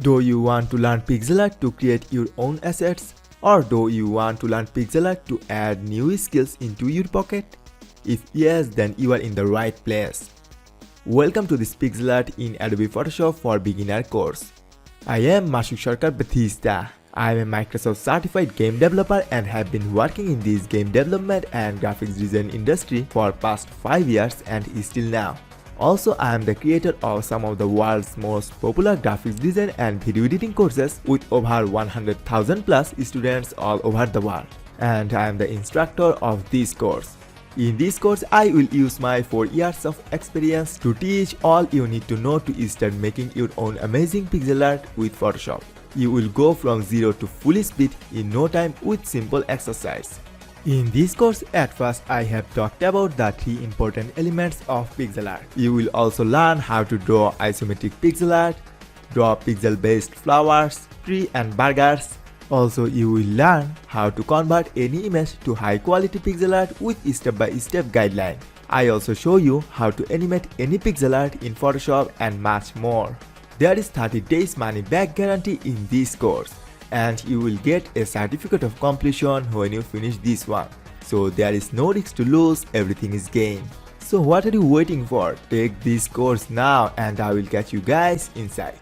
Do you want to learn pixel art to create your own assets? Or do you want to learn pixel art to add new skills into your pocket? If yes, then you are in the right place. Welcome to this pixel art in Adobe Photoshop for beginner course. I am Mashuk Sarkar Batista. I am a Microsoft certified game developer and have been working in this game development and graphics design industry for past 5 years and still now. Also, I am the creator of some of the world's most popular graphics design and video editing courses with over 100,000 plus students all over the world. And I am the instructor of this course. In this course, I will use my 4 years of experience to teach all you need to know to start making your own amazing pixel art with Photoshop. You will go from zero to full speed in no time with simple exercise. In this course, at first I have talked about the 3 important elements of pixel art. You will also learn how to draw isometric pixel art, draw pixel-based flowers, tree and burgers. Also, you will learn how to convert any image to high-quality pixel art with step-by-step guideline. I also show you how to animate any pixel art in Photoshop and much more. There is 30 days money-back guarantee in this course. And you will get a certificate of completion when you finish this one. So there is no risk to lose, everything is gain. So what are you waiting for? Take this course now and I will catch you guys inside.